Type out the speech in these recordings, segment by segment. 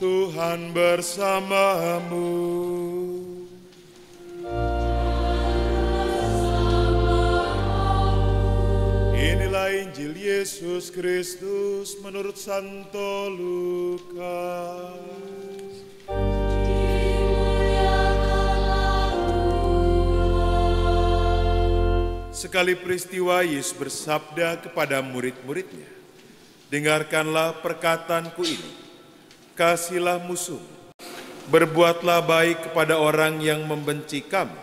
Tuhan bersamamu. Inilah Injil Yesus Kristus menurut Santo Lukas. Sekali peristiwa Yesus bersabda kepada murid-muridnya, "Dengarkanlah perkataanku ini, kasihilah musuh, berbuatlah baik kepada orang yang membenci kamu,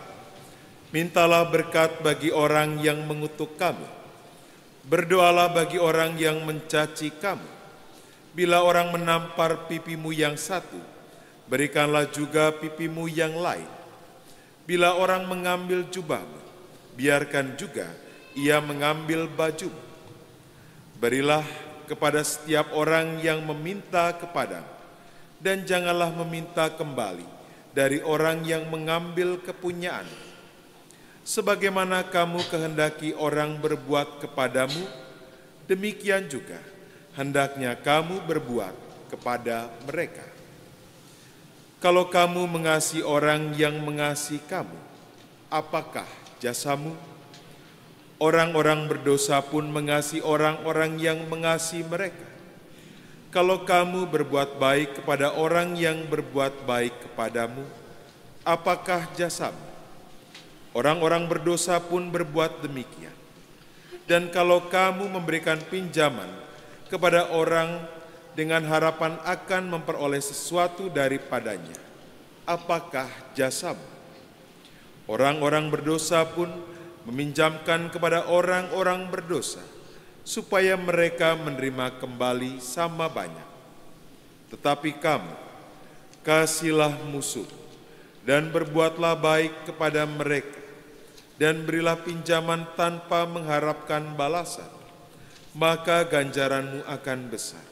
mintalah berkat bagi orang yang mengutuk kamu, berdoalah bagi orang yang mencaci kamu. Bila orang menampar pipimu yang satu, berikanlah juga pipimu yang lain. Bila orang mengambil jubahmu, biarkan juga ia mengambil bajumu. Berilah kepada setiap orang yang meminta kepadamu, dan janganlah meminta kembali dari orang yang mengambil kepunyaanmu. Sebagaimana kamu kehendaki orang berbuat kepadamu, demikian juga hendaknya kamu berbuat kepada mereka. Kalau kamu mengasihi orang yang mengasihi kamu, apakah jasamu? Orang-orang berdosa pun mengasihi orang-orang yang mengasihi mereka. Kalau kamu berbuat baik kepada orang yang berbuat baik kepadamu, apakah jasamu? Orang-orang berdosa pun berbuat demikian. Dan kalau kamu memberikan pinjaman kepada orang dengan harapan akan memperoleh sesuatu daripadanya, apakah jasamu? Orang-orang berdosa pun meminjamkan kepada orang-orang berdosa, supaya mereka menerima kembali sama banyak. Tetapi kamu, kasihilah musuh, dan berbuatlah baik kepada mereka, dan berilah pinjaman tanpa mengharapkan balasan, maka ganjaranmu akan besar.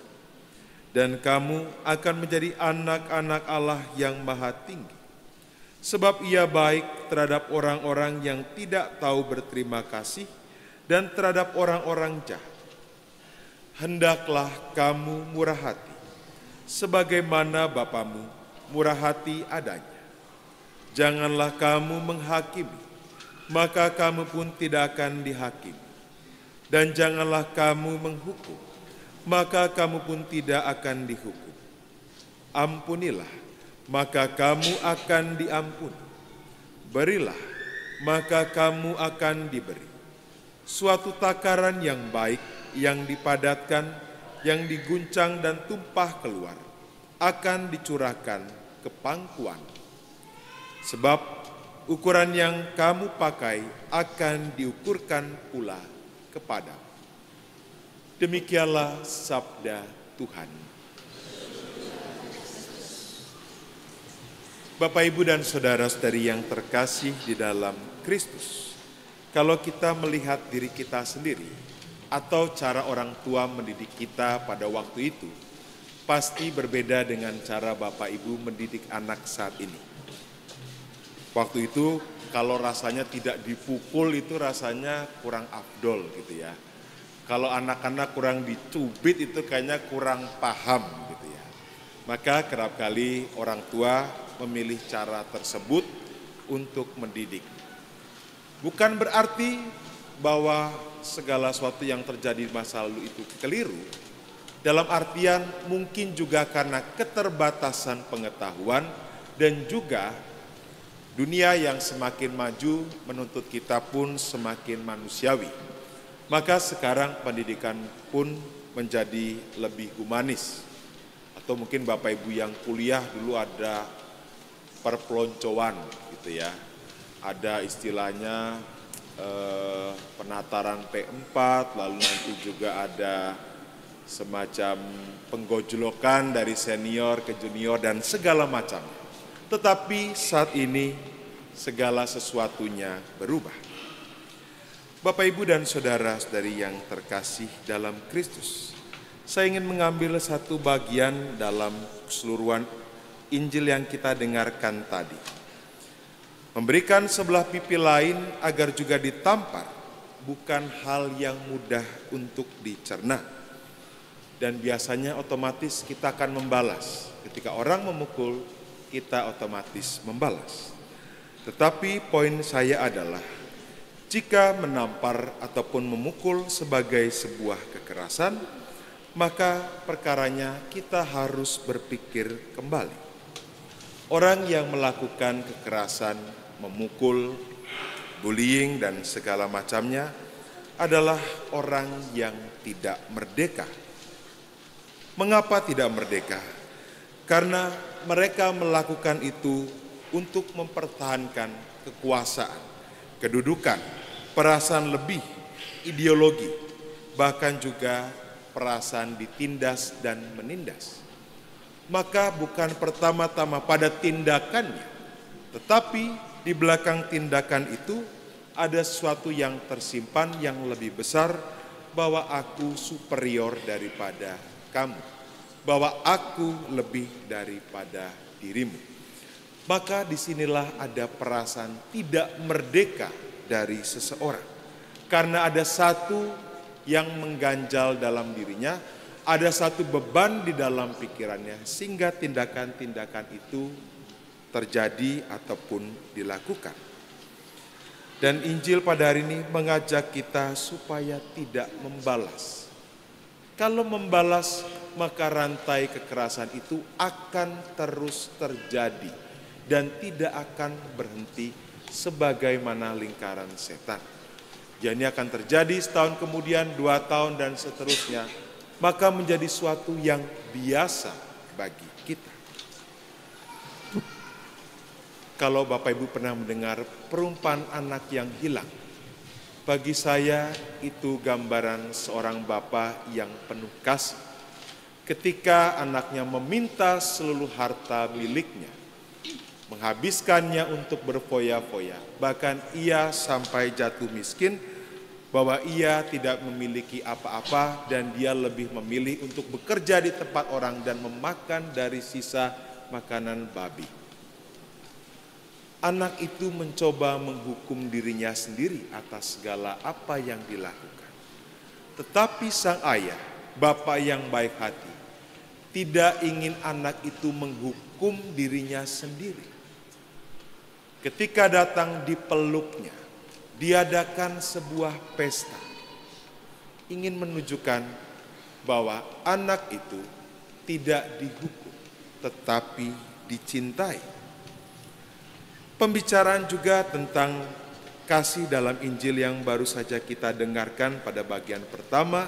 Dan kamu akan menjadi anak-anak Allah yang Maha Tinggi. Sebab ia baik terhadap orang-orang yang tidak tahu berterima kasih dan terhadap orang-orang jahat. Hendaklah kamu murah hati, sebagaimana Bapamu murah hati adanya. Janganlah kamu menghakimi, maka kamu pun tidak akan dihakimi. Dan janganlah kamu menghukum, maka kamu pun tidak akan dihukum. Ampunilah, maka kamu akan diampuni. Berilah, maka kamu akan diberi. Suatu takaran yang baik, yang dipadatkan, yang diguncang dan tumpah keluar, akan dicurahkan ke pangkuan. Sebab ukuran yang kamu pakai akan diukurkan pula kepadamu." Demikianlah sabda Tuhan. Bapak, Ibu, dan saudara-saudari yang terkasih di dalam Kristus, kalau kita melihat diri kita sendiri atau cara orang tua mendidik kita pada waktu itu, pasti berbeda dengan cara Bapak Ibu mendidik anak saat ini. Waktu itu kalau rasanya tidak dipukul itu rasanya kurang afdol gitu ya. Kalau anak-anak kurang dicubit itu kayaknya kurang paham gitu ya. Maka kerap kali orang tua memilih cara tersebut untuk mendidik. Bukan berarti bahwa segala sesuatu yang terjadi di masa lalu itu keliru. Dalam artian mungkin juga karena keterbatasan pengetahuan dan juga dunia yang semakin maju menuntut kita pun semakin manusiawi. Maka sekarang pendidikan pun menjadi lebih humanis. Atau mungkin Bapak Ibu yang kuliah dulu ada perpeloncoan gitu ya. Ada istilahnya penataran P4, lalu nanti juga ada semacam penggojlokan dari senior ke junior dan segala macam. Tetapi saat ini segala sesuatunya berubah. Bapak, Ibu, dan saudara-saudari yang terkasih dalam Kristus, saya ingin mengambil satu bagian dalam keseluruhan Injil yang kita dengarkan tadi. Memberikan sebelah pipi lain agar juga ditampar bukan hal yang mudah untuk dicerna. Dan biasanya otomatis kita akan membalas ketika orang memukul, kita otomatis membalas. Tetapi poin saya adalah, jika menampar ataupun memukul sebagai sebuah kekerasan, maka perkaranya kita harus berpikir kembali. Orang yang melakukan kekerasan, memukul, bullying, dan segala macamnya adalah orang yang tidak merdeka. Mengapa tidak merdeka? Karena mereka melakukan itu untuk mempertahankan kekuasaan, kedudukan, perasaan lebih, ideologi, bahkan juga perasaan ditindas dan menindas. Maka bukan pertama-tama pada tindakannya, tetapi di belakang tindakan itu ada sesuatu yang tersimpan yang lebih besar, bahwa aku superior daripada kamu, bahwa aku lebih daripada dirimu. Maka disinilah ada perasaan tidak merdeka dari seseorang. Karena ada satu yang mengganjal dalam dirinya, ada satu beban di dalam pikirannya, sehingga tindakan-tindakan itu terjadi ataupun dilakukan. Dan Injil pada hari ini mengajak kita supaya tidak membalas. Kalau membalas, maka rantai kekerasan itu akan terus terjadi dan tidak akan berhenti sebagaimana lingkaran setan. Jadi akan terjadi setahun kemudian, 2 tahun, dan seterusnya. Maka menjadi suatu yang biasa bagi kita. Kalau Bapak Ibu pernah mendengar perumpamaan anak yang hilang, bagi saya itu gambaran seorang bapak yang penuh kasih. Ketika anaknya meminta seluruh harta miliknya, menghabiskannya untuk berfoya-foya, bahkan ia sampai jatuh miskin, bahwa ia tidak memiliki apa-apa dan dia lebih memilih untuk bekerja di tempat orang dan memakan dari sisa makanan babi. Anak itu mencoba menghukum dirinya sendiri atas segala apa yang dilakukan. Tetapi sang ayah, bapak yang baik hati, tidak ingin anak itu menghukum dirinya sendiri. Ketika datang dipeluknya, diadakan sebuah pesta, ingin menunjukkan bahwa anak itu tidak dihukum, tetapi dicintai. Pembicaraan juga tentang kasih dalam Injil yang baru saja kita dengarkan pada bagian pertama,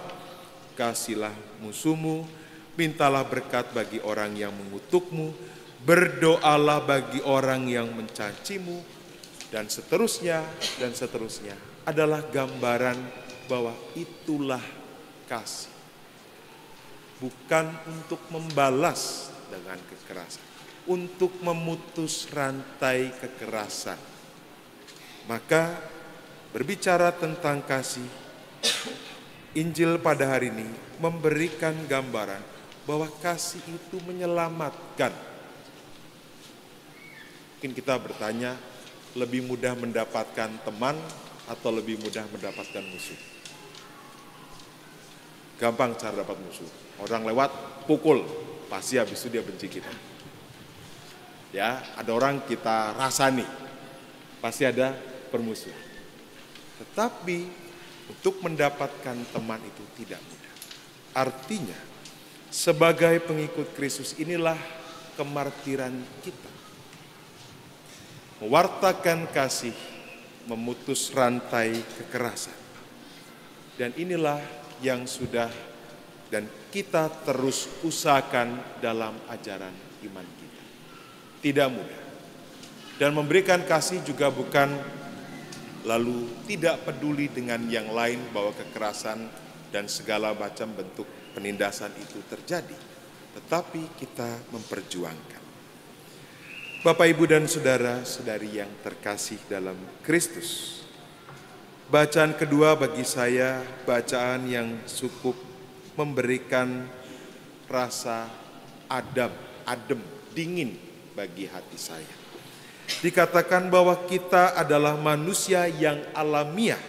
kasihilah musuhmu, mintalah berkat bagi orang yang mengutukmu, berdoalah bagi orang yang mencacimu, dan seterusnya, adalah gambaran bahwa itulah kasih. Bukan untuk membalas dengan kekerasan, untuk memutus rantai kekerasan. Maka berbicara tentang kasih, Injil pada hari ini memberikan gambaran bahwa kasih itu menyelamatkan. Mungkin kita bertanya, lebih mudah mendapatkan teman atau lebih mudah mendapatkan musuh? Gampang cara dapat musuh. Orang lewat, pukul, pasti habis itu dia benci kita. Ya, ada orang kita rasani, pasti ada permusuhan. Tetapi untuk mendapatkan teman itu tidak mudah. Artinya, sebagai pengikut Kristus inilah kemartiran kita. Mewartakan kasih, memutus rantai kekerasan. Dan inilah yang sudah dan kita terus usahakan dalam ajaran iman kita. Tidak mudah. Dan memberikan kasih juga bukan lalu tidak peduli dengan yang lain bahwa kekerasan dan segala macam bentuk penindasan itu terjadi. Tetapi kita memperjuangkan. Bapak, Ibu, dan saudara-saudari yang terkasih dalam Kristus. Bacaan kedua bagi saya, bacaan yang cukup memberikan rasa adem, dingin bagi hati saya. Dikatakan bahwa kita adalah manusia yang alamiah,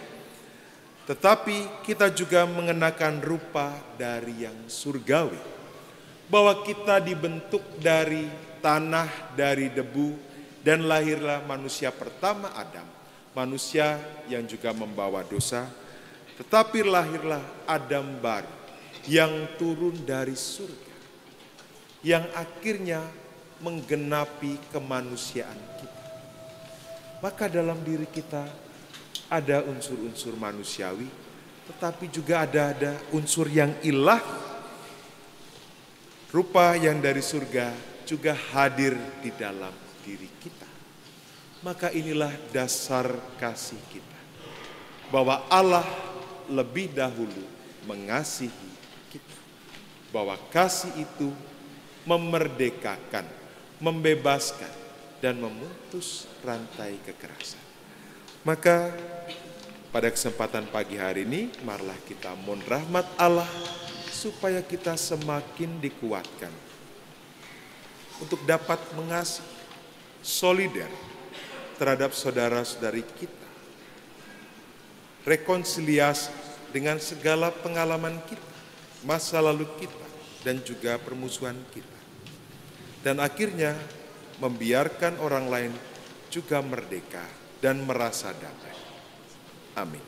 tetapi kita juga mengenakan rupa dari yang surgawi. bahwa kita dibentuk dari tanah, dari debu, dan lahirlah manusia pertama Adam, manusia yang juga membawa dosa, tetapi lahirlah Adam baru yang turun dari surga, yang akhirnya menggenapi kemanusiaan kita. Maka dalam diri kita ada unsur-unsur manusiawi, tetapi juga ada unsur yang ilahi. Rupa yang dari surga juga hadir di dalam diri kita. Maka inilah dasar kasih kita, bahwa Allah lebih dahulu mengasihi kita, bahwa kasih itu memerdekakan, membebaskan, dan memutus rantai kekerasan. Maka pada kesempatan pagi hari ini, marilah kita mohon rahmat Allah supaya kita semakin dikuatkan untuk dapat mengasihi, solider terhadap saudara-saudari kita, rekonsiliasi dengan segala pengalaman kita, masa lalu kita, dan juga permusuhan kita. Dan akhirnya membiarkan orang lain juga merdeka dan merasa damai. Amin.